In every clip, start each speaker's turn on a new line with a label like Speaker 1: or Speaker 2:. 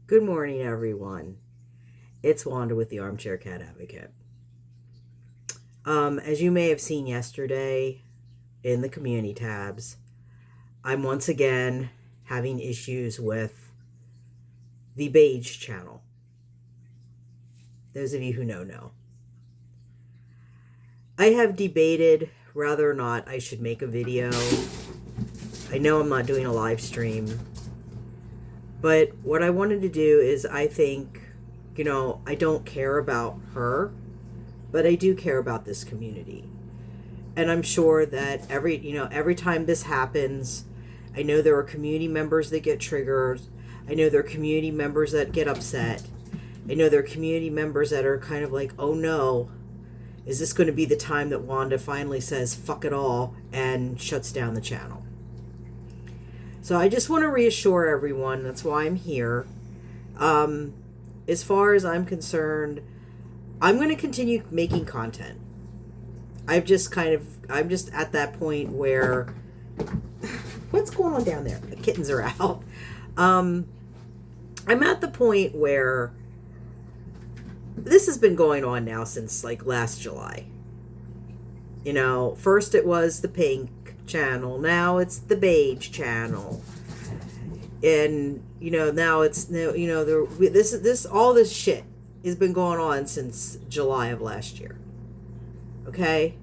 Speaker 1: Good morning, everyone. It's Wanda with the Armchair Cat Advocate. As you may have seen yesterday in the community tabs, I'm once again having issues with the Beige channel. Those of you who know. I have debated whether or not I should make a video. I know I'm not doing a live stream, but what I wanted to do is I think, I don't care about her, but I do care about this community. And I'm sure that every time this happens, I know there are community members that get triggered. I know there are community members that get upset. I know there are community members that are kind of like, oh no, is this going to be the time that Wanda finally says fuck it all and shuts down the channel? So I just want to reassure everyone, that's why I'm here. As far as I'm concerned, I'm going to continue making content. I'm just at that point where, what's going on down there? The kittens are out. I'm at the point where this has been going on now since like last July. First it was the pink channel, now it's the beige channel, and now it's all this shit has been going on since July of last year. Okay,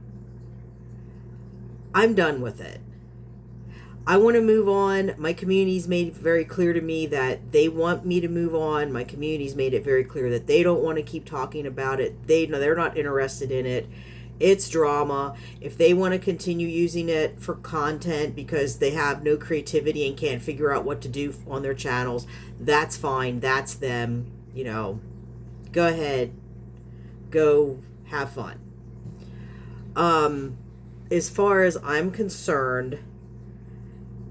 Speaker 1: I'm done with it. I want to move on. My community's made it very clear to me that they want me to move on. My community's made it very clear that they don't want to keep talking about it. They're not interested in it. It's drama. If they want to continue using it for content because they have no creativity and can't figure out what to do on their channels, that's fine. That's them. Go ahead. Go have fun. As far as I'm concerned,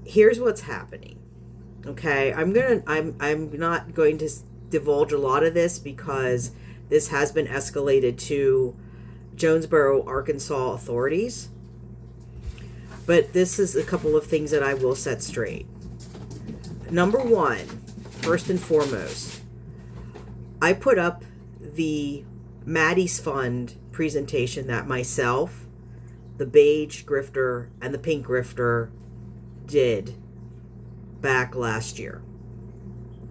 Speaker 1: here's what's happening. Okay, I'm not going to divulge a lot of this because this has been escalated to Jonesboro, Arkansas authorities. But this is a couple of things that I will set straight. Number one, first and foremost, I put up the Maddie's Fund presentation that myself, the beige grifter, and the pink grifter did back last year,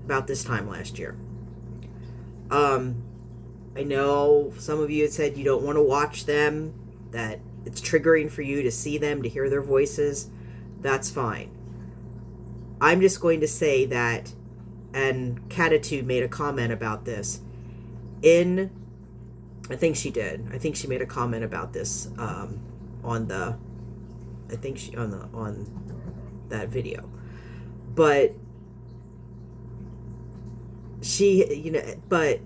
Speaker 1: about this time last year. I know some of you had said you don't want to watch them, that it's triggering for you to see them, to hear their voices. That's fine. I'm just going to say that, and Catitude made a comment about this I think she did. I think she made a comment about this on that video. But but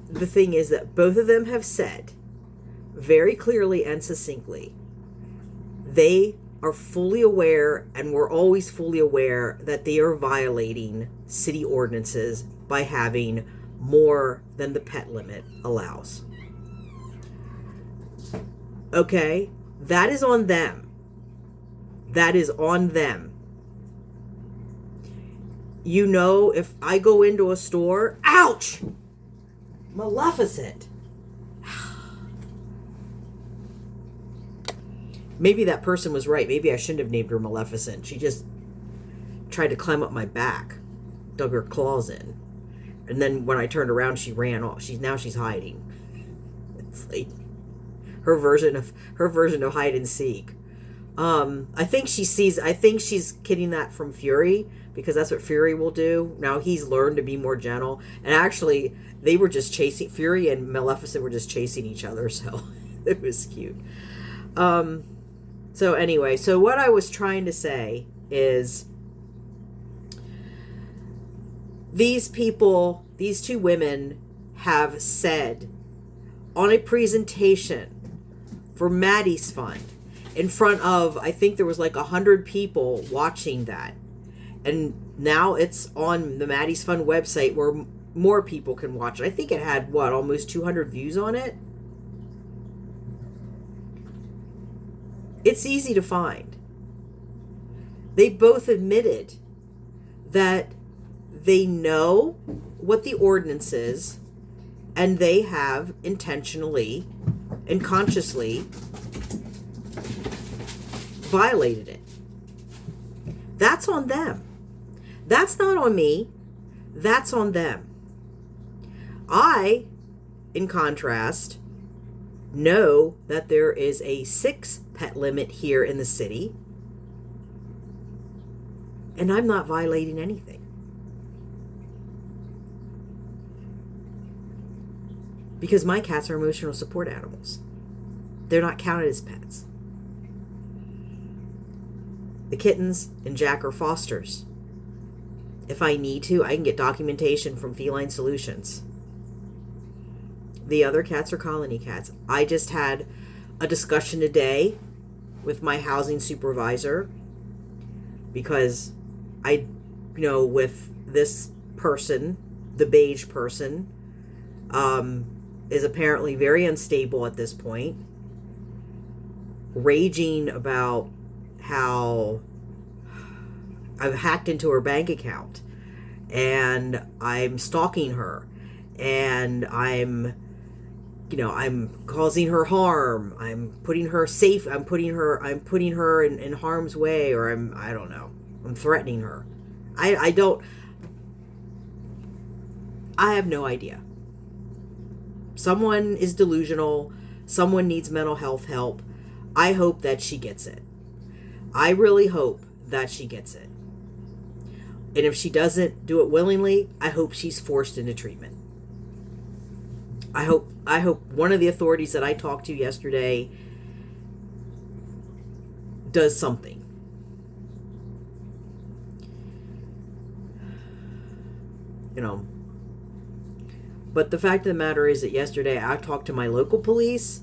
Speaker 1: the thing is that both of them have said very clearly and succinctly they are fully aware, and we're always fully aware, that they are violating city ordinances by having more than the pet limit allows. Okay? That is on them. That is on them. If I go into a store, ouch! Maleficent. Maybe that person was right. Maybe I shouldn't have named her Maleficent. She just tried to climb up my back, dug her claws in, and then when I turned around, she ran off. She's hiding. It's like her version of hide and seek. I think she's getting that from Fury, because that's what Fury will do. Now he's learned to be more gentle, and actually they were just chasing, Fury and Maleficent were just chasing each other, so it was cute. So anyway, so what I was trying to say is these two women have said on a presentation for Maddie's Fund in front of, I think there was like 100 people watching that. And now it's on the Maddie's Fund website where more people can watch it. I think it had, almost 200 views on it? It's easy to find. They both admitted that they know what the ordinance is, and they have intentionally and consciously violated it. That's on them. That's not on me. That's on them. I, in contrast, know that there is a 6 pet limit here in the city, and I'm not violating anything. Because my cats are emotional support animals. They're not counted as pets. The kittens and Jack are fosters. If I need to, I can get documentation from Feline Solutions. The other cats are colony cats. I just had a discussion today with my housing supervisor because with this person, the beige person, is apparently very unstable at this point, raging about how I've hacked into her bank account and I'm stalking her and I'm causing her harm. I'm putting her in harm's way, or I don't know. I'm threatening her. I have no idea. Someone is delusional. Someone needs mental health help. I hope that she gets it. I really hope that she gets it. And if she doesn't do it willingly, I hope she's forced into treatment. I hope one of the authorities that I talked to yesterday does something. But the fact of the matter is that yesterday I talked to my local police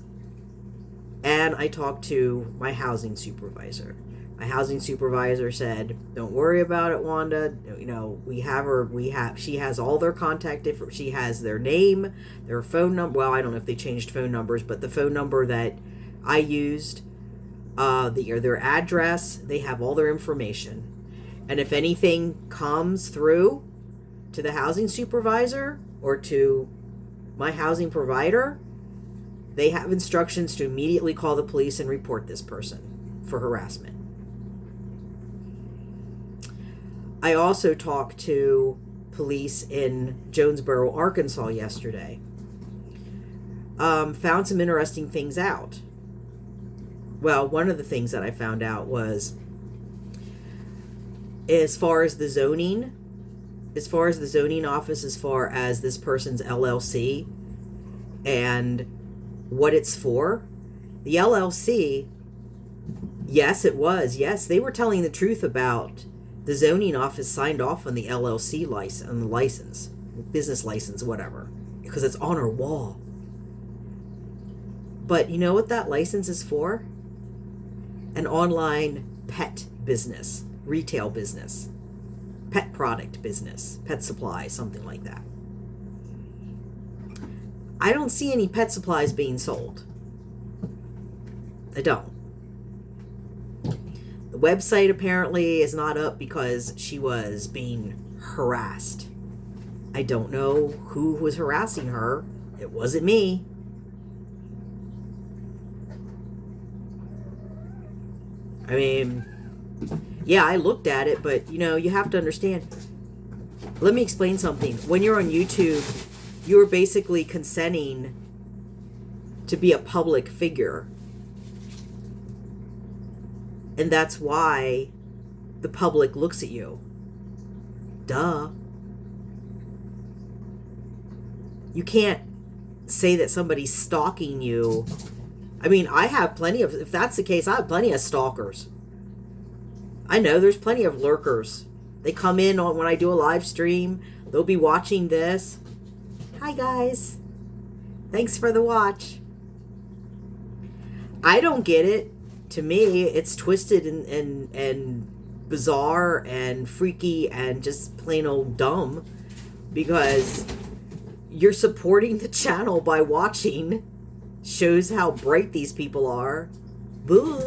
Speaker 1: and I talked to my housing supervisor. My housing supervisor said, "Don't worry about it, Wanda. She has all their contact info. She has their name, their phone number. Well, I don't know if they changed phone numbers, but the phone number that I used, their address, they have all their information. And if anything comes through to the housing supervisor or to my housing provider, they have instructions to immediately call the police and report this person for harassment." I also talked to police in Jonesboro, Arkansas yesterday. Found some interesting things out. Well, one of the things that I found out was as far as the zoning office, as far as this person's LLC and what it's for, the LLC, yes, it was. Yes, they were telling the truth about the zoning office signed off on the LLC license, on the license, business license, whatever, because it's on her wall. But you know what that license is for? An online pet business, retail business, pet product business, pet supplies, something like that. I don't see any pet supplies being sold. I don't. The website apparently is not up because she was being harassed. I don't know who was harassing her. It wasn't me. I mean, yeah, I looked at it, but you have to understand. Let me explain something. When you're on YouTube, you're basically consenting to be a public figure. And that's why the public looks at you. Duh. You can't say that somebody's stalking you. I mean, if that's the case, I have plenty of stalkers. I know there's plenty of lurkers. They come in when I do a live stream. They'll be watching this. Hi, guys. Thanks for the watch. I don't get it. To me, it's twisted and bizarre and freaky and just plain old dumb, because you're supporting the channel by watching. Shows how bright these people are. Boo.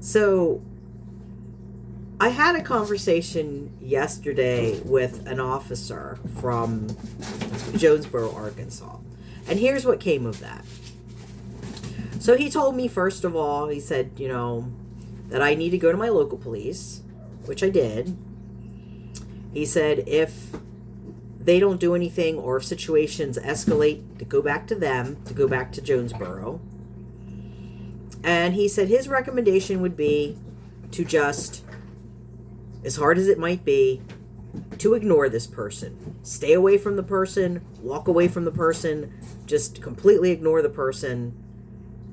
Speaker 1: So I had a conversation yesterday with an officer from Jonesboro, Arkansas. And here's what came of that. So he told me, first of all, he said, that I need to go to my local police, which I did. He said if they don't do anything or if situations escalate, to go back to them, to go back to Jonesboro. And he said his recommendation would be to just, as hard as it might be, to ignore this person. Stay away from the person, walk away from the person, just completely ignore the person.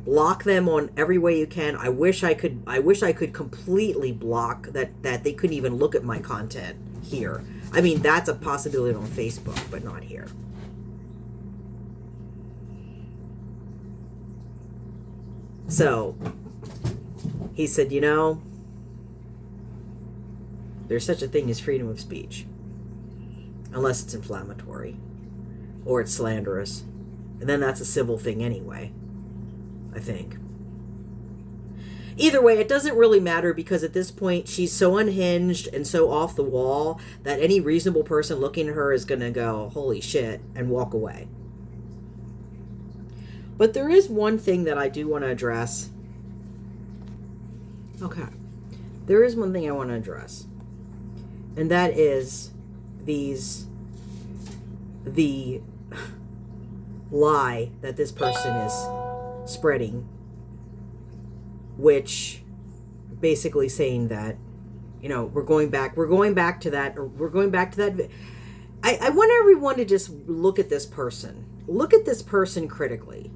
Speaker 1: Block them on every way you can. I wish I could completely block that they couldn't even look at my content here. I mean, that's a possibility on Facebook, but not here. So, he said, there's such a thing as freedom of speech. Unless it's inflammatory. Or it's slanderous. And then that's a civil thing anyway, I think. Either way, it doesn't really matter because at this point, she's so unhinged and so off the wall that any reasonable person looking at her is going to go, holy shit, and walk away. But there is one thing that I do want to address. Okay. There is one thing I want to address. And that is the lie that this person is spreading, which basically saying that, we're going back to that. I want everyone to just look at this person. Look at this person critically.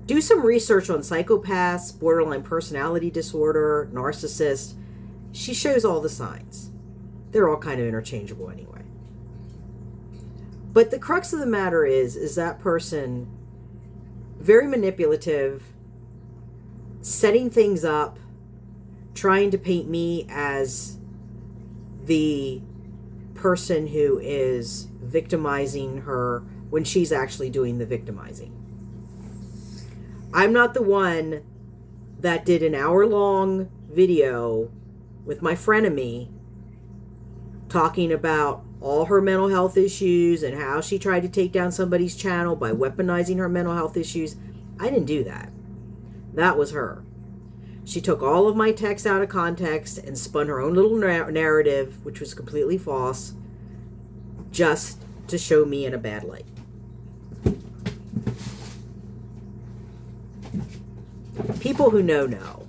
Speaker 1: Do some research on psychopaths, borderline personality disorder, narcissists. She shows all the signs. They're all kind of interchangeable anyway. But the crux of the matter is that person very manipulative, setting things up, trying to paint me as the person who is victimizing her when she's actually doing the victimizing. I'm not the one that did an hour-long video with my frenemy talking about all her mental health issues and how she tried to take down somebody's channel by weaponizing her mental health issues. I didn't do that. That was her. She took all of my texts out of context and spun her own little narrative, which was completely false, just to show me in a bad light. People who know.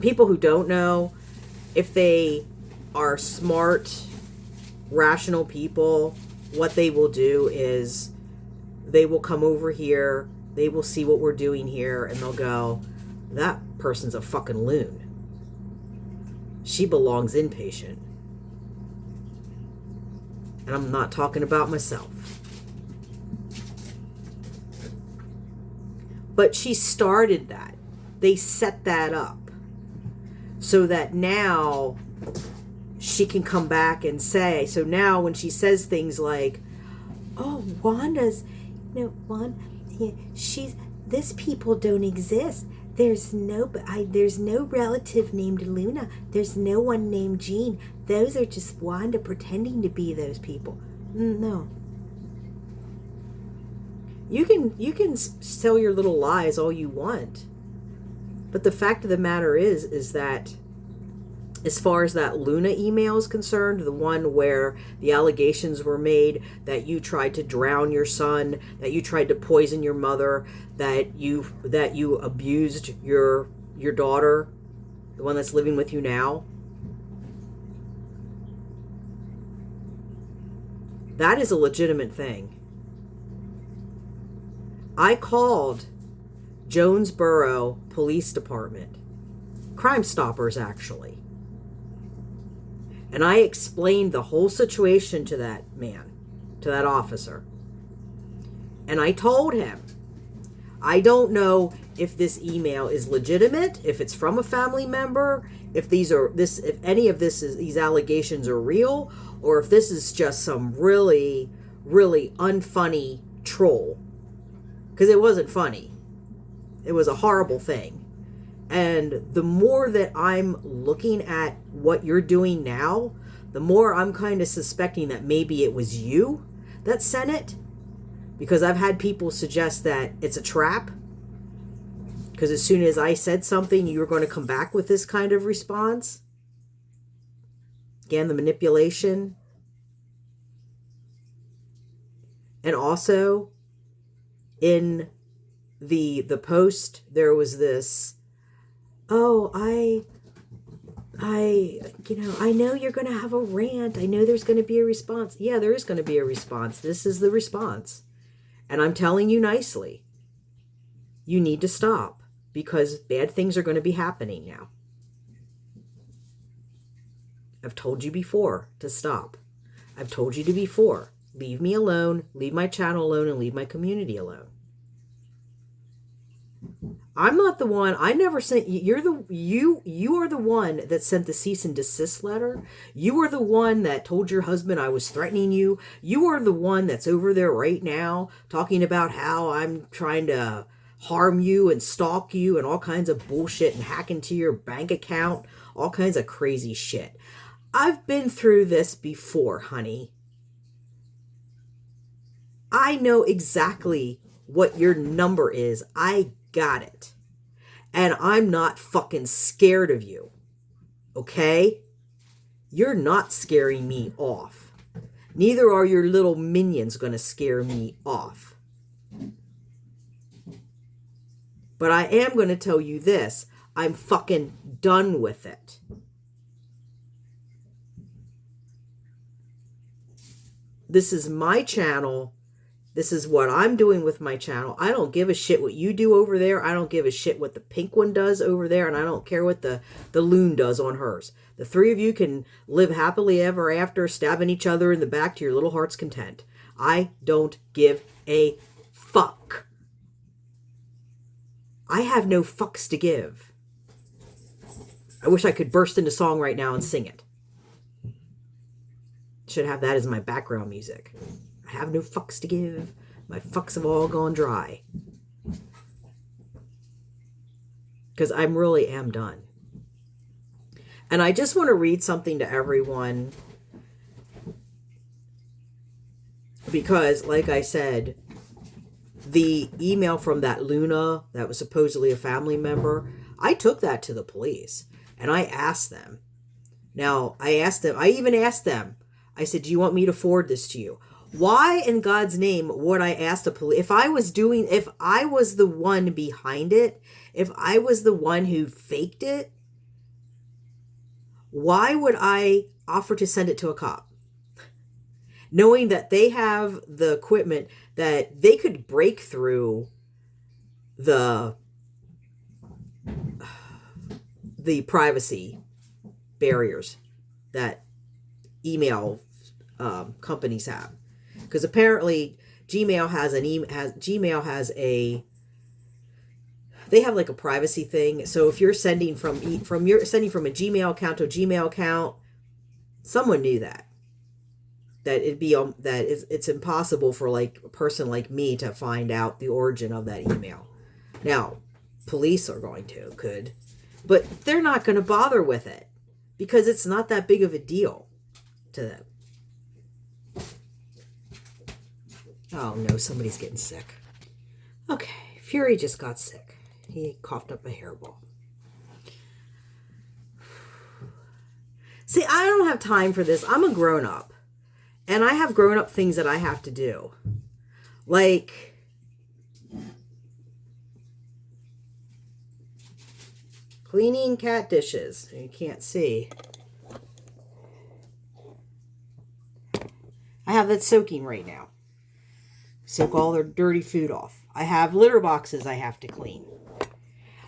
Speaker 1: People who don't know, if they are smart, rational people, what they will do is they will come over here, they will see what we're doing here, and they'll go, that person's a fucking loon. She belongs inpatient. And I'm not talking about myself. But she started that. They set that up. So that now she can come back and say, so now when she says things like, oh, Wanda's, this people don't exist. There's no relative named Luna. There's no one named Jean. Those are just Wanda pretending to be those people. No. You can sell your little lies all you want. But the fact of the matter is that as far as that Luna email is concerned, the one where the allegations were made that you tried to drown your son, that you tried to poison your mother, that you abused your daughter, the one that's living with you now, that is a legitimate thing. I called Jonesboro Police Department, Crime Stoppers actually, and I explained the whole situation to that man, to that officer, and I told him, I don't know if this email is legitimate, if it's from a family member, if these allegations are real, or if this is just some really, really unfunny troll, because it wasn't funny. It was a horrible thing. And the more that I'm looking at what you're doing now, the more I'm kind of suspecting that maybe it was you that sent it. Because I've had people suggest that it's a trap. Because as soon as I said something, you were going to come back with this kind of response. Again, the manipulation. And also, in the post, there was this, oh, I know you're going to have a rant. I know there's going to be a response. Yeah, there is going to be a response. This is the response. And I'm telling you nicely, you need to stop because bad things are going to be happening now. I've told you before to stop. I've told you to before. Leave me alone, leave my channel alone, and leave my community alone. I'm not the one. I never sent you. You are the one that sent the cease and desist letter. You are the one that told your husband I was threatening you. You are the one that's over there right now talking about how I'm trying to harm you and stalk you and all kinds of bullshit and hack into your bank account, all kinds of crazy shit. I've been through this before, honey. I know exactly what your number is. I got it. And I'm not fucking scared of you. Okay? You're not scaring me off. Neither are your little minions going to scare me off. But I am going to tell you this. I'm fucking done with it. This is my channel. This is what I'm doing with my channel. I don't give a shit what you do over there. I don't give a shit what the pink one does over there. And I don't care what the loon does on hers. The three of you can live happily ever after, stabbing each other in the back to your little heart's content. I don't give a fuck. I have no fucks to give. I wish I could burst into song right now and sing it. Should have that as my background music. I have no fucks to give. My fucks have all gone dry. Because I really am done. And I just want to read something to everyone. Because, like I said, the email from that Luna that was supposedly a family member, I took that to the police. And I asked them. Now, I even asked them. I said, do you want me to forward this to you? Why in God's name would I ask the police? If I was the one behind it, if I was the one who faked it, why would I offer to send it to a cop? Knowing that they have the equipment that they could break through the privacy barriers that email companies have. Because apparently Gmail they have like a privacy thing. So if you're sending from a Gmail account to a Gmail account, someone knew that it's impossible for like a person like me to find out the origin of that email. Now, police are could, but they're not going to bother with it because it's not that big of a deal to them. Oh no, somebody's getting sick. Okay, Fury just got sick. He coughed up a hairball. See, I don't have time for this. I'm a grown-up. And I have grown-up things that I have to do. Like cleaning cat dishes. You can't see. I have that soaking right now. Soak all their dirty food off. I have litter boxes I have to clean.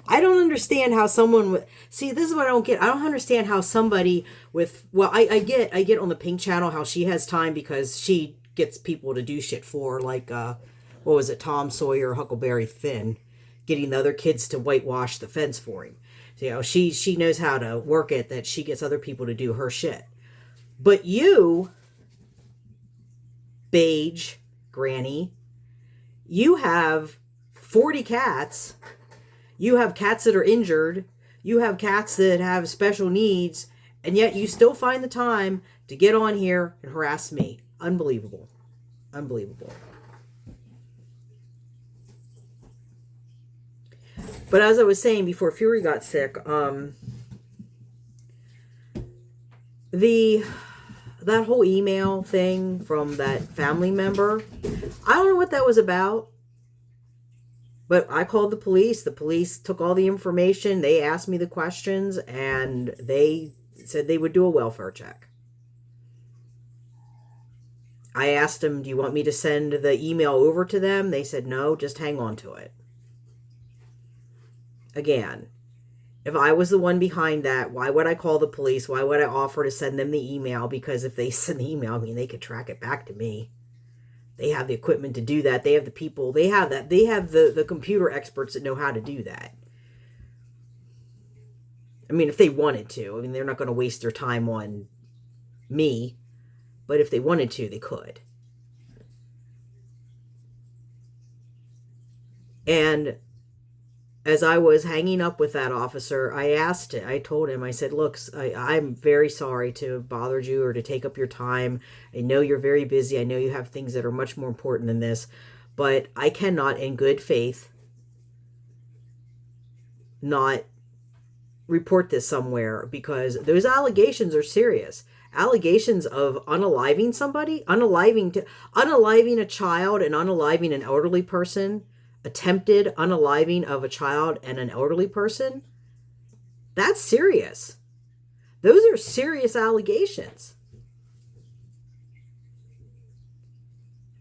Speaker 1: I don't understand how someone would... See, this is what I don't get. I don't understand how somebody with... Well, I get on the Pink channel how she has time because she gets people to do shit for, like, what was it, Tom Sawyer, Huckleberry Finn, getting the other kids to whitewash the fence for him. So, you know, she knows how to work it, that she gets other people to do her shit. But you, Beige, Granny, you have 40 cats. You have cats that are injured. you have cats that have special needs, and yet you still find the time to get on here and harass me. Unbelievable. Unbelievable. But as I was saying before Fury got sick, that whole email thing from that family member, I don't know what that was about. But I called the police. The police took all the information. They asked me the questions, and they said they would do a welfare check. I asked them, do you want me to send the email over to them? They said, no, just hang on to it. Again, if I was the one behind that, why would I call the police? Why would I offer to send them the email? Because if they send the email, I mean, they could track it back to me. They have the equipment to do that. They have the people. They have that. They have the computer experts that know how to do that. I mean, if they wanted to. I mean, they're not going to waste their time on me. But if they wanted to, they could. And as I was hanging up with that officer, I told him, I said, look, I'm very sorry to have bothered you or to take up your time. I know you're very busy. I know you have things that are much more important than this, but I cannot in good faith not report this somewhere because those allegations are serious. Allegations of unaliving somebody, unaliving a child and unaliving an elderly person, attempted unaliving of a child and an elderly person, that's serious. Those are serious allegations.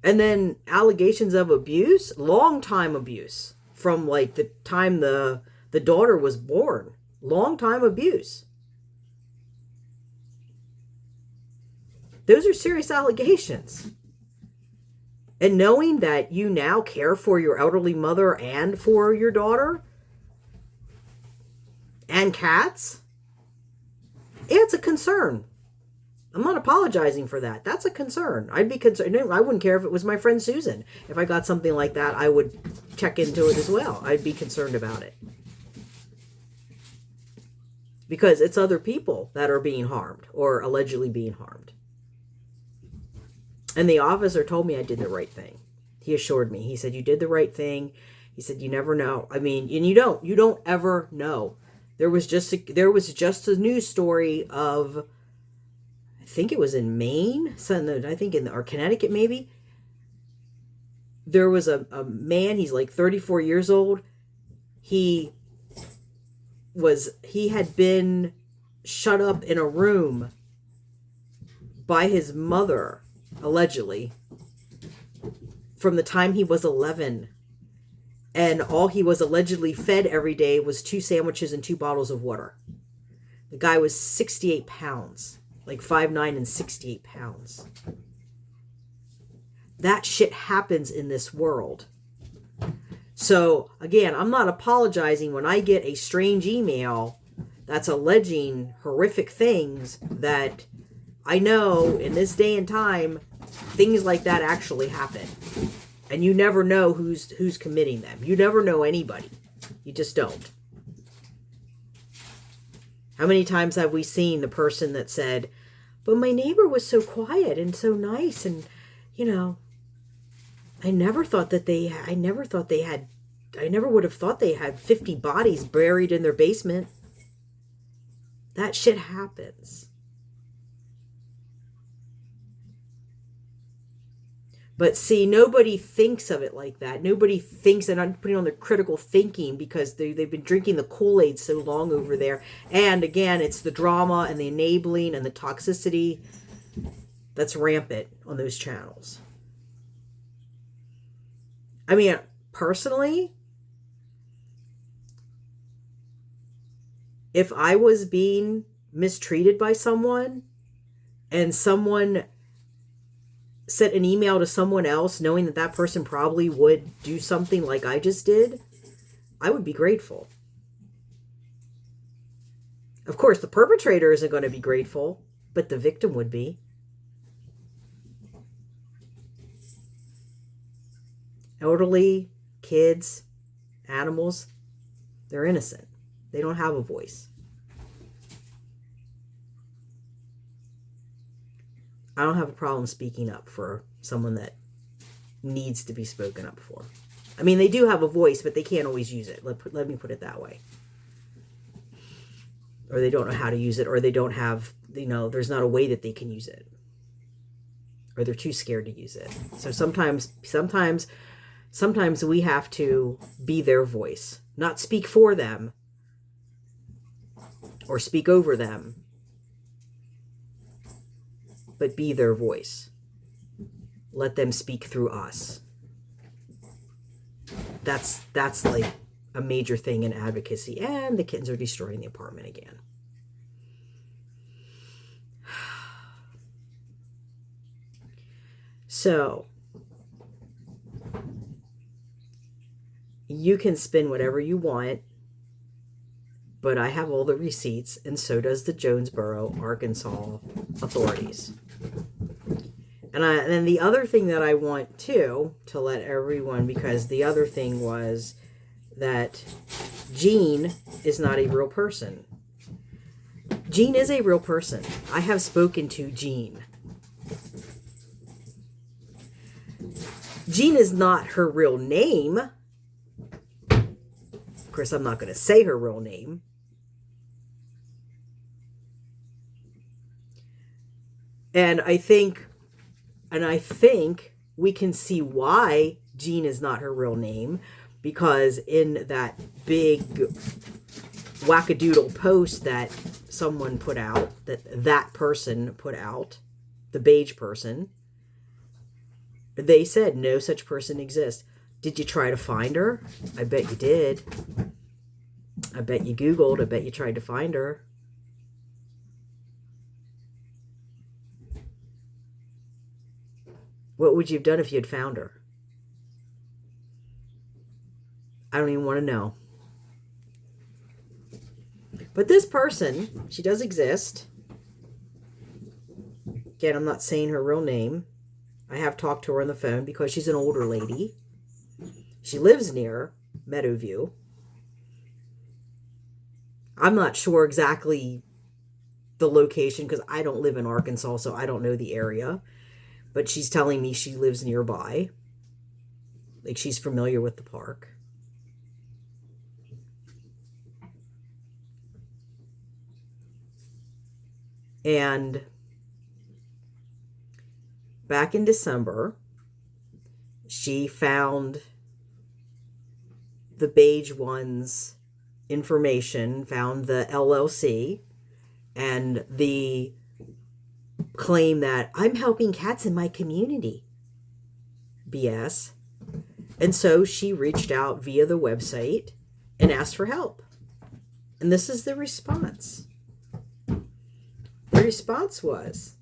Speaker 1: And then allegations of abuse, long time abuse, from like the time the daughter was born, long time abuse. Those are serious allegations. And knowing that you now care for your elderly mother and for your daughter and cats, it's a concern. I'm not apologizing for that. That's a concern. I'd be concerned. I wouldn't care if it was my friend Susan. If I got something like that, I would check into it as well. I'd be concerned about it. Because it's other people that are being harmed or allegedly being harmed. And the officer told me I did the right thing. He assured me. He said, you did the right thing. He said, you never know. I mean, and you don't ever know. There was just a news story of, I think it was in Maine, or Connecticut maybe. There was a man, he's like 34 years old. He had been shut up in a room by his mother, allegedly, from the time he was 11. And all he was allegedly fed every day was 2 sandwiches and 2 bottles of water. The guy was 68 pounds, like 5'9" and 68 pounds. That shit happens in this world. So, again, I'm not apologizing when I get a strange email that's alleging horrific things that I know in this day and time, things like that actually happen. And you never know who's committing them. You never know anybody. You just don't. How many times have we seen the person that said, but my neighbor was so quiet and so nice and, I never would have thought they had 50 bodies buried in their basement. That shit happens. But see, nobody thinks of it like that. Nobody thinks, and I'm putting on their critical thinking because they've been drinking the Kool-Aid so long over there. And again, it's the drama and the enabling and the toxicity that's rampant on those channels. I mean, personally, if I was being mistreated by someone and someone sent an email to someone else knowing that person probably would do something like I just did, I would be grateful. Of course, the perpetrator isn't going to be grateful, but the victim would be. Elderly, kids, animals, they're innocent. They don't have a voice. I don't have a problem speaking up for someone that needs to be spoken up for. I mean, they do have a voice, but they can't always use it. Let me put it that way. Or they don't know how to use it, or they don't have, there's not a way that they can use it. Or they're too scared to use it. So sometimes we have to be their voice, not speak for them or speak over them, but be their voice. Let them speak through us. That's like a major thing in advocacy. And the kittens are destroying the apartment again. So you can spin whatever you want, but I have all the receipts, and so does the Jonesboro, Arkansas authorities. And then the other thing that I want to let everyone, because the other thing was that Jean is not a real person. Jean is a real person. I have spoken to Jean. Jean is not her real name. Of course, I'm not going to say her real name. And I think we can see why Jean is not her real name, because in that big wackadoodle post that someone put out, that person put out, the beige person, they said no such person exists. Did you try to find her? I bet you did. I bet you Googled. I bet you tried to find her. What would you have done if you had found her? I don't even want to know. But this person, she does exist. Again, I'm not saying her real name. I have talked to her on the phone because she's an older lady. She lives near Meadowview. I'm not sure exactly the location because I don't live in Arkansas, so I don't know the area. But she's telling me she lives nearby. Like, she's familiar with the park. And back in December, she found the beige one's information, found the LLC, and the claim that I'm helping cats in my community. BS. And so she reached out via the website and asked for help. And this is the response. The response was,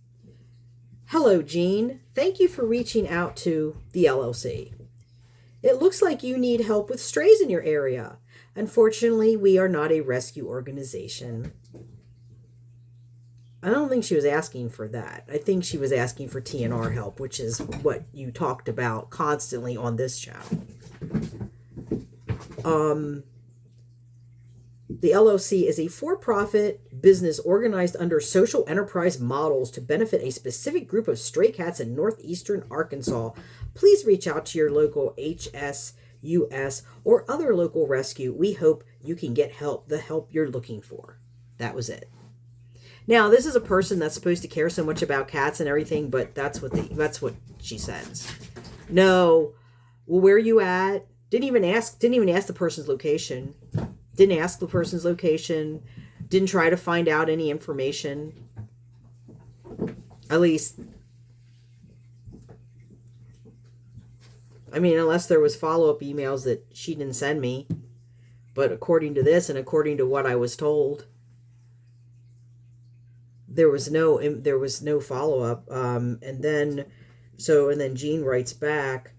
Speaker 1: "Hello, Jean. Thank you for reaching out to the LLC. It looks like you need help with strays in your area. Unfortunately, we are not a rescue organization." I don't think she was asking for that. I think she was asking for TNR help, which is what you talked about constantly on this channel. The LLC is a for-profit business organized under social enterprise models to benefit a specific group of stray cats in northeastern Arkansas. Please reach out to your local HSUS or other local rescue. We hope you can get the help you're looking for. That was it. Now, this is a person that's supposed to care so much about cats and everything, but that's what she says. No, well, where are you at? Didn't even ask the person's location. Didn't ask the person's location. Didn't try to find out any information. At least, I mean, unless there was follow-up emails that she didn't send me. But according to this and according to what I was told, there was no follow-up. And then Jean writes back,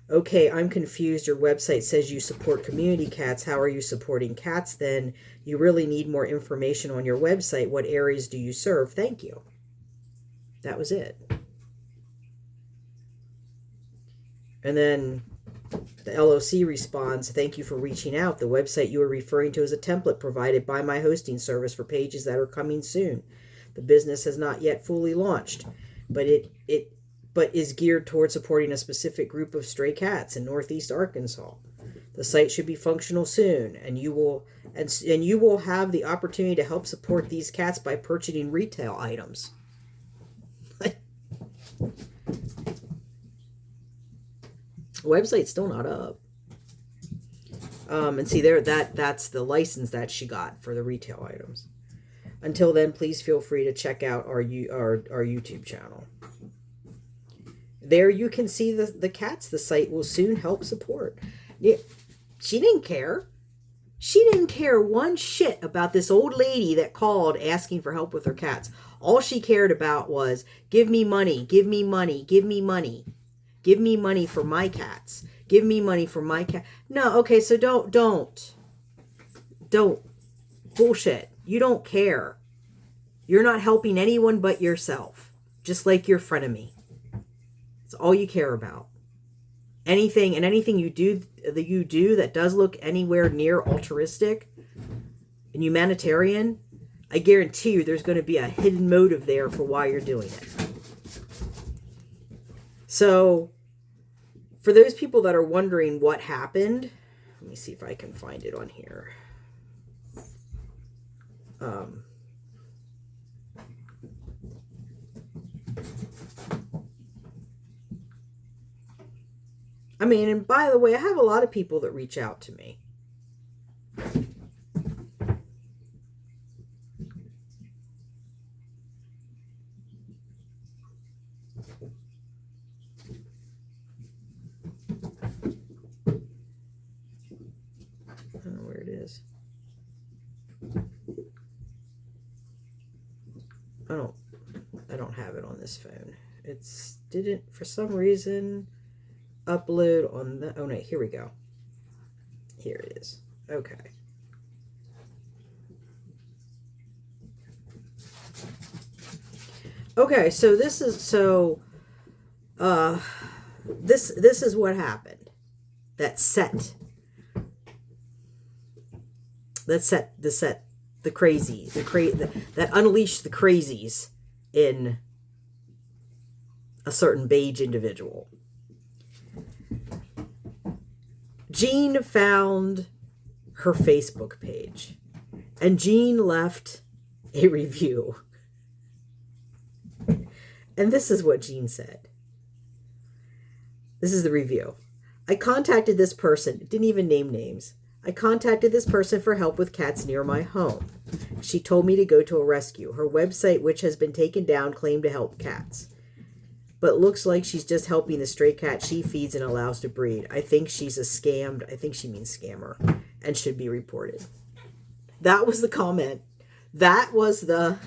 Speaker 1: "Okay, I'm confused. Your website says you support community cats. How are you supporting cats then? You really need more information on your website. What areas do you serve? Thank you." That was it. And then The LOC responds, thank you for reaching out. The website you are referring to is a template provided by my hosting service for pages that are coming soon. The business has not yet fully launched, but it is geared towards supporting a specific group of stray cats in Northeast Arkansas. The site should be functional soon, and you will have the opportunity to help support these cats by purchasing retail items. Website's still not up. And see there, that's the license that she got for the retail items. Until then, please feel free to check out our YouTube channel. There you can see the cats the site will soon help support. Yeah, she didn't care. She didn't care one shit about this old lady that called asking for help with her cats. All she cared about was, give me money, give me money, give me money. Give me money for my cats. Give me money for my cat. No, okay, so don't. Bullshit. You don't care. You're not helping anyone but yourself. Just like your frenemy. It's all you care about. Anything you do that does look anywhere near altruistic and humanitarian, I guarantee you there's going to be a hidden motive there for why you're doing it. So, for those people that are wondering what happened, let me see if I can find it on here. I mean, and by the way, I have a lot of people that reach out to me. I don't know where it is. I don't have it on this phone. It's didn't for some reason upload on the, oh no, here we go. Here it is. Okay. Okay, so this is this is what happened. That unleashed the crazies in a certain beige individual. Jean found her Facebook page, and Jean left a review. And this is what Jean said. This is the review. I contacted this person, didn't even name names. I contacted this person for help with cats near my home. She told me to go to a rescue. Her website, which has been taken down, claimed to help cats. But looks like she's just helping the stray cat she feeds and allows to breed. I think she's a scammed, I think she means scammer, and should be reported. That was the comment. That was the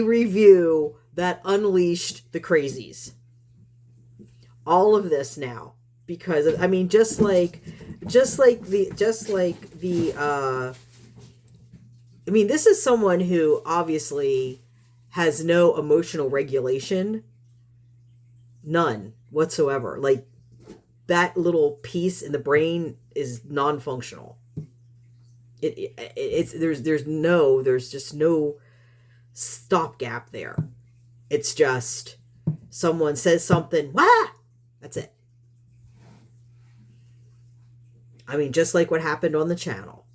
Speaker 1: review that unleashed the crazies. All of this now. Because, I mean, just like I mean, this is someone who obviously has no emotional regulation. None whatsoever. Like, that little piece in the brain is non-functional. There's just no stopgap there. It's just someone says something, wah! That's it. I mean, just like what happened on the channel.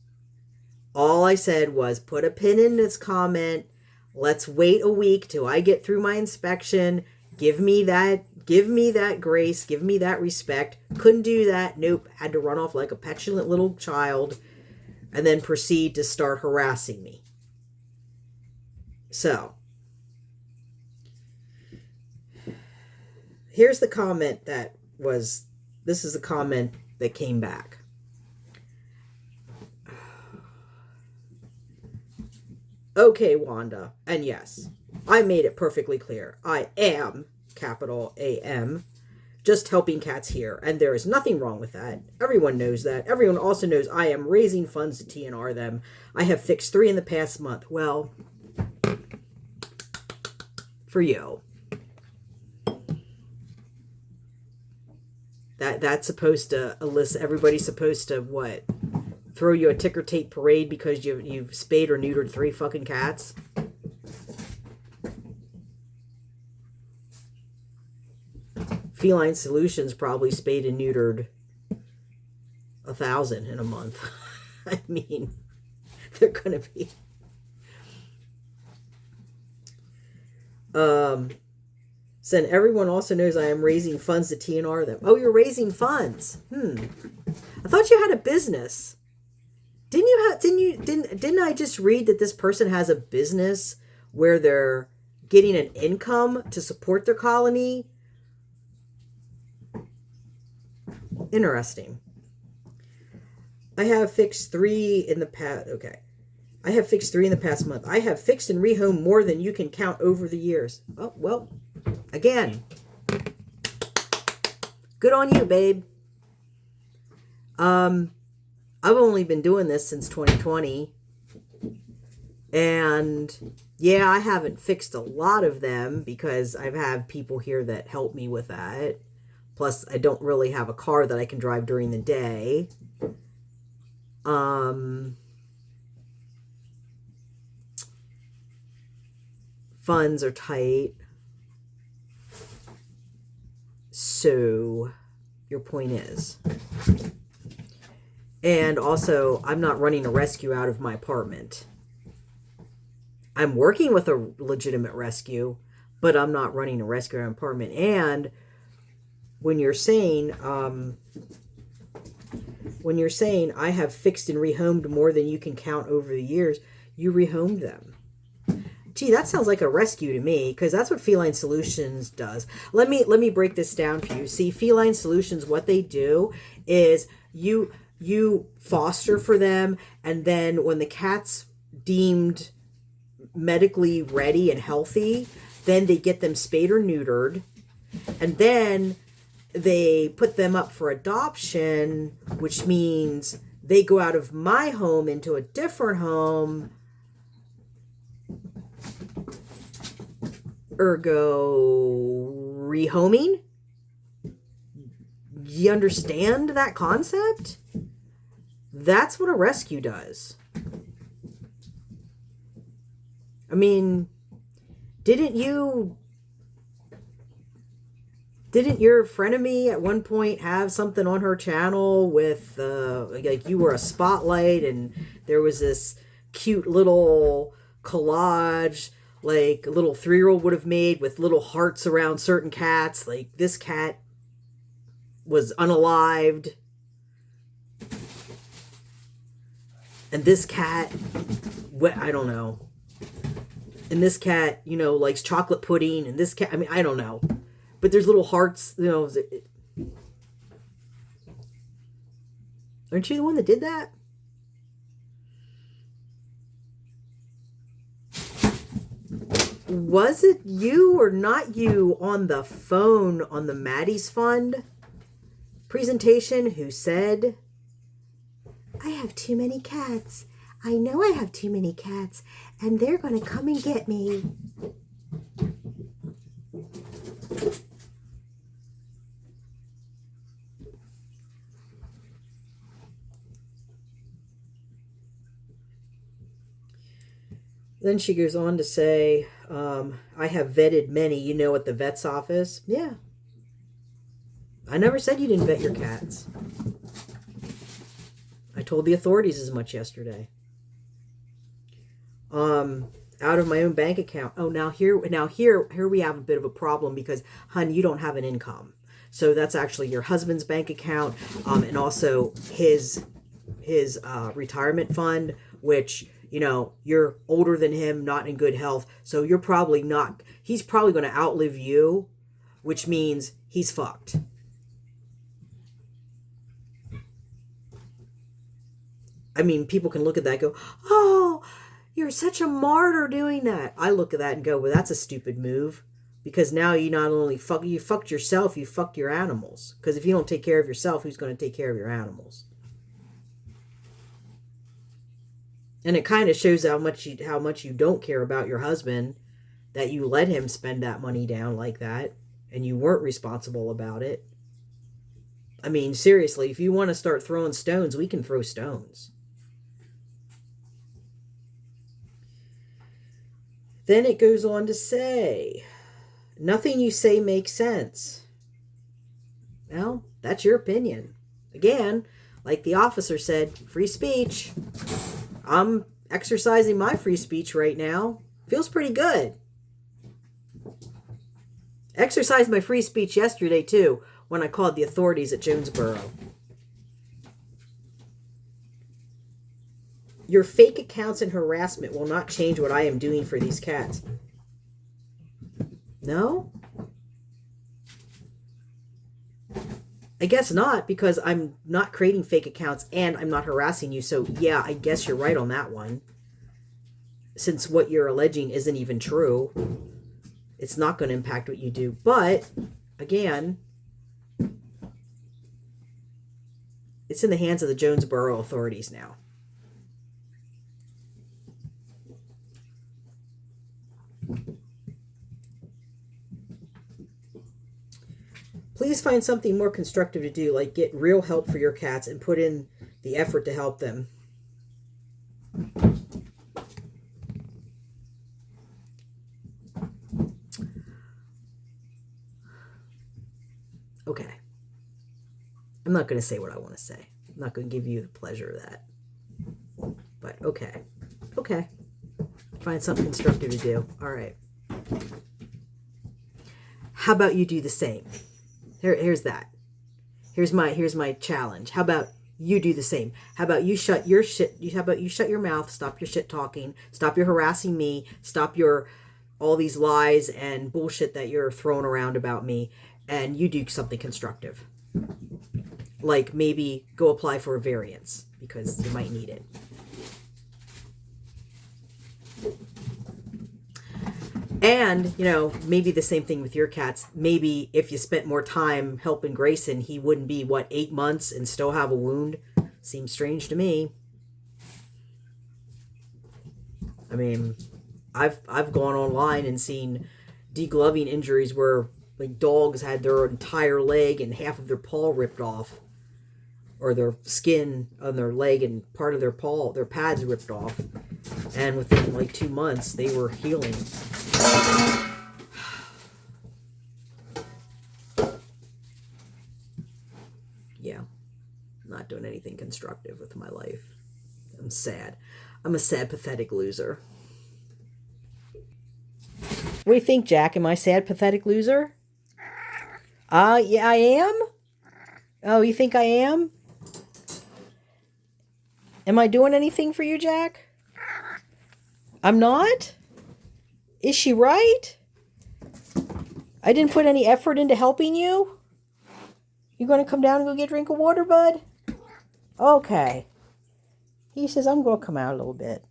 Speaker 1: All I said was put a pin in this comment. Let's wait a week till I get through my inspection. Give me that grace. Give me that respect. Couldn't do that. Nope. Had to run off like a petulant little child and then proceed to start harassing me. So, here's the comment this is the comment that came back. Okay, Wanda, and yes, I made it perfectly clear. I am, capital A-M, just helping cats here, and there is nothing wrong with that. Everyone knows that. Everyone also knows I am raising funds to TNR them. I have fixed 3 in the past month. Well, for you. That's supposed to elicit, everybody's supposed to what? Throw you a ticker tape parade because you've spayed or neutered 3 fucking cats? Feline Solutions probably spayed and neutered 1,000 in a month. I mean, they're gonna be. Said everyone also knows I am raising funds to TNR them. Oh, you're raising funds. I thought you had a business. Didn't I just read that this person has a business where they're getting an income to support their colony? Interesting. I have fixed 3 in the past. Okay. I have fixed 3 in the past month. I have fixed and rehomed more than you can count over the years. Oh, well, again. Good on you, babe. I've only been doing this since 2020. And yeah, I haven't fixed a lot of them because I've had people here that help me with that. Plus, I don't really have a car that I can drive during the day. Funds are tight. So, your point is. And also, I'm not running a rescue out of my apartment. I'm working with a legitimate rescue, but I'm not running a rescue out of my apartment. And when you're saying I have fixed and rehomed more than you can count over the years, you rehomed them. Gee, that sounds like a rescue to me, because that's what Feline Solutions does. Let me break this down for you. See, Feline Solutions, what they do is you foster for them, and then when the cat's deemed medically ready and healthy, then they get them spayed or neutered, and then they put them up for adoption, which means they go out of my home into a different home. Ergo, rehoming? You understand that concept? That's what a rescue does. I mean, didn't your frenemy at one point have something on her channel with, like you were a spotlight and there was this cute little collage like a little 3-year-old would have made with little hearts around certain cats? Like this cat was unalived. And this cat, I don't know. And this cat, likes chocolate pudding. And this cat, I don't know. But there's little hearts, Aren't you the one that did that? Was it you or not you on the phone on the Maddie's Fund presentation who said, I have too many cats. I know I have too many cats, and they're going to come and get me. Then she goes on to say, I have vetted many, at the vet's office. Yeah. I never said you didn't vet your cats. I told the authorities as much yesterday. Out of my own bank account. Oh, now here we have a bit of a problem because, hun, you don't have an income. So that's actually your husband's bank account, and also his retirement fund, which, you're older than him, not in good health. So he's probably going to outlive you, which means he's fucked. I mean, people can look at that and go, oh, you're such a martyr doing that. I look at that and go, well, that's a stupid move. Because now you not only fucked yourself, you fucked your animals. Because if you don't take care of yourself, who's going to take care of your animals? And it kind of shows how much you don't care about your husband, that you let him spend that money down like that, and you weren't responsible about it. I mean, seriously, if you want to start throwing stones, we can throw stones. Then it goes on to say, nothing you say makes sense. Well, that's your opinion. Again, like the officer said, free speech. I'm exercising my free speech right now. Feels pretty good. Exercised my free speech yesterday, too, when I called the authorities at Jonesboro. Your fake accounts and harassment will not change what I am doing for these cats. No? I guess not, because I'm not creating fake accounts and I'm not harassing you. So, yeah, I guess you're right on that one. Since what you're alleging isn't even true, it's not going to impact what you do. But, again, it's in the hands of the Jonesboro authorities now. Please find something more constructive to do, like get real help for your cats and put in the effort to help them. Okay. I'm not going to say what I want to say. I'm not going to give you the pleasure of that. But okay. Okay. Find something constructive to do. All right. How about you do the same? Here's that. Here's my challenge. How about you do the same? How about you shut your shit? How about you shut your mouth? Stop your shit talking. Stop your harassing me. Stop your all these lies and bullshit that you're throwing around about me, and you do something constructive. Like maybe go apply for a variance because you might need it. And, maybe the same thing with your cats. Maybe if you spent more time helping Grayson, he wouldn't be, 8 months and still have a wound? Seems strange to me. I mean, I've gone online and seen degloving injuries where like dogs had their entire leg and half of their paw ripped off, or their skin on their leg and part of their paw, their pads ripped off, and within 2 months they were healing. Yeah, not doing anything constructive with my life. I'm sad. I'm a sad, pathetic loser. What do you think, Jack? Am I a sad, pathetic loser? Yeah, I am? Oh, you think I am? Am I doing anything for you, Jack? I'm not? Is she right? I didn't put any effort into helping you? You going to come down and go get a drink of water, bud? Okay. He says, I'm going to come out a little bit.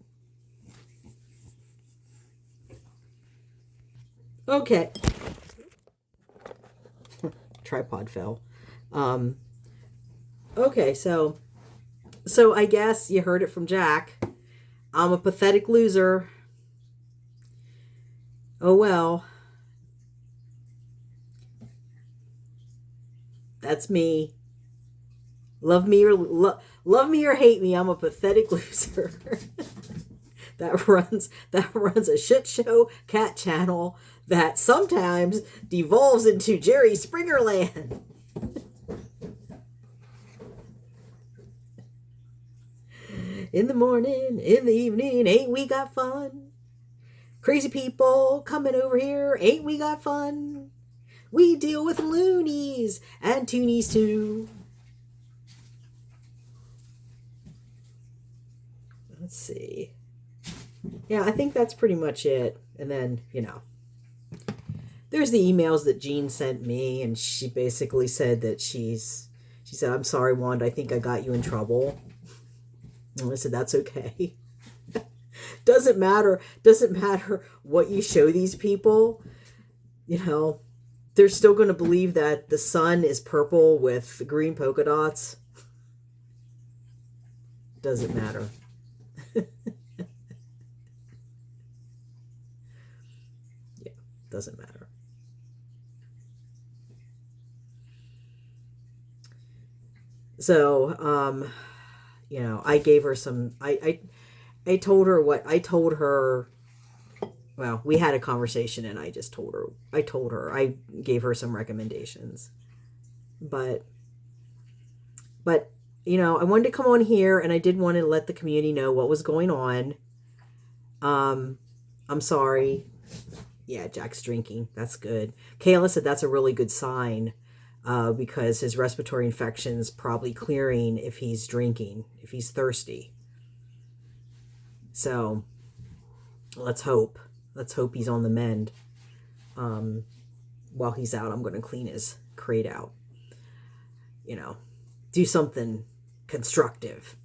Speaker 1: Okay. Tripod fell. Okay, so I guess you heard it from Jack. I'm a pathetic loser. Oh well. That's me. Love me or hate me, I'm a pathetic loser. that runs a shit show cat channel that sometimes devolves into Jerry Springer land. In the morning, in the evening, ain't we got fun? Crazy people coming over here, ain't we got fun? We deal with loonies and toonies too. Let's see. Yeah, I think that's pretty much it. And then, there's the emails that Jean sent me, and she basically said that she said, I'm sorry, Wanda, I think I got you in trouble. And I said, that's okay. Doesn't matter what you show these people. They're still going to believe that the sun is purple with green polka dots. Doesn't matter. Yeah, doesn't matter. So, you know, I gave her some, I told her what, I told her, well, we had a conversation and I just told her, I gave her some recommendations. But, you know, I wanted to come on here and I did want to let the community know what was going on. I'm sorry. Yeah, Jack's drinking. That's good. Kayla said that's a really good sign because his respiratory infection's probably clearing if he's drinking, if he's thirsty. So let's hope. Let's hope he's on the mend. While he's out, I'm going to clean his crate out. You know, do something constructive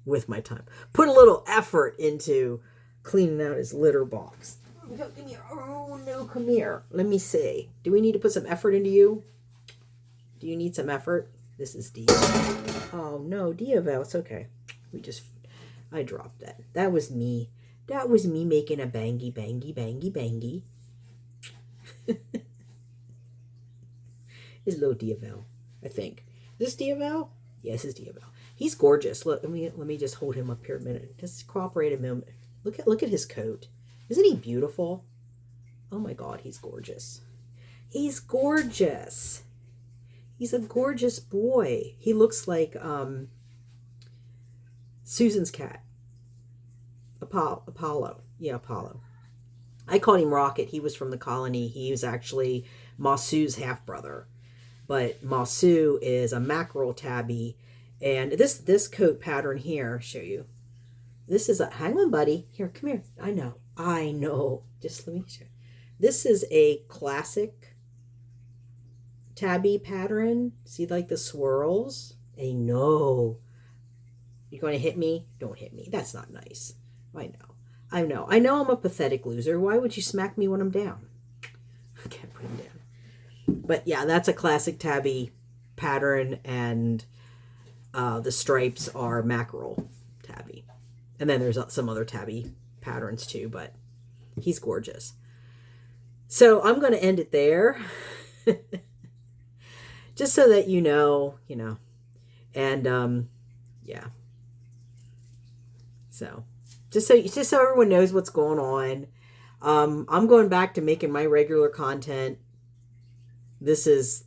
Speaker 1: with my time. Put a little effort into cleaning out his litter box. Come here. Oh, no, come here. Let me see. Do we need to put some effort into you? Do you need some effort? This is Dia. Oh, no, Diavel. It's okay. I dropped that. That was me. That was me making a bangy, bangy, bangy, bangy. Is little Diavel, I think. Is this Diavel? Yes, it's Diavel. He's gorgeous. Look, let me just hold him up here a minute. Just cooperate a moment. Look at his coat. Isn't he beautiful? Oh my God, he's gorgeous. He's gorgeous. He's a gorgeous boy. He looks like Susan's cat. Apollo. Yeah, Apollo. I called him Rocket. He was from the colony. He was actually Masu's half-brother. But Masu is a mackerel tabby. And this coat pattern here, I'll show you. This is a, hang on, buddy. Here, come here. I know. Just let me show you. This is a classic tabby pattern. See, like the swirls? I know. You're going to hit me? Don't hit me. That's not nice. I know I'm a pathetic loser. Why would you smack me when I'm down? I can't put him down. But yeah, that's a classic tabby pattern, and the stripes are mackerel tabby. And then there's some other tabby patterns too, but he's gorgeous. So I'm going to end it there. Just so that you know. And yeah. So just so everyone knows what's going on. I'm going back to making my regular content. This is,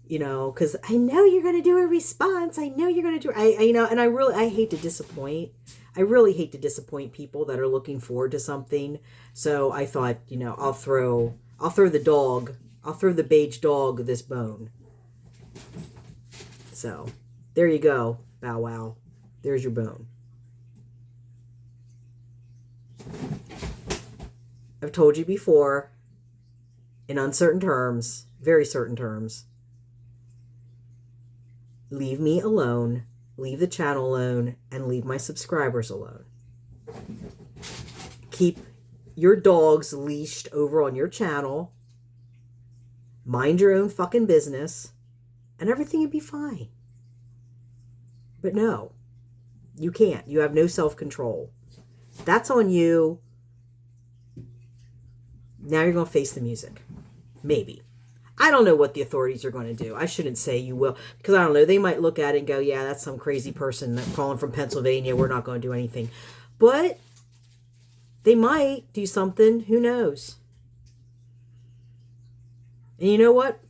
Speaker 1: you know, because I know you're going to do a response. I know you're going to do, and I hate to disappoint. I really hate to disappoint people that are looking forward to something. So I thought, you know, I'll throw the beige dog this bone. So there you go. Bow wow. There's your bone. I've told you before, in uncertain terms, very certain terms, leave me alone, leave the channel alone, and leave my subscribers alone. Keep your dogs leashed over on your channel. Mind your own fucking business, and everything would be fine. But no, you can't. You have no self-control. That's on you. Now you're going to face the music. Maybe. I don't know what the authorities are going to do. I shouldn't say you will, because I don't know. They might look at it and go, yeah, that's some crazy person calling from Pennsylvania. We're not going to do anything. But they might do something. Who knows? And you know what?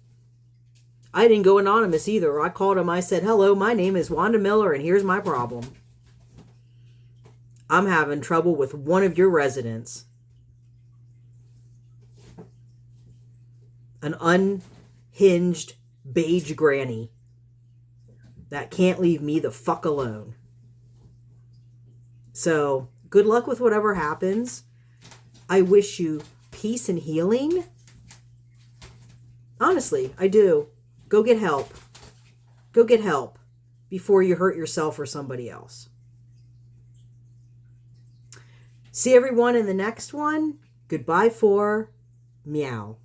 Speaker 1: I didn't go anonymous either. I called them. I said, hello, my name is Wanda Miller, and here's my problem. I'm having trouble with one of your residents. An unhinged beige granny that can't leave me the fuck alone. So, good luck with whatever happens. I wish you peace and healing. Honestly, I do. Go get help. Go get help before you hurt yourself or somebody else. See everyone in the next one. Goodbye for meow.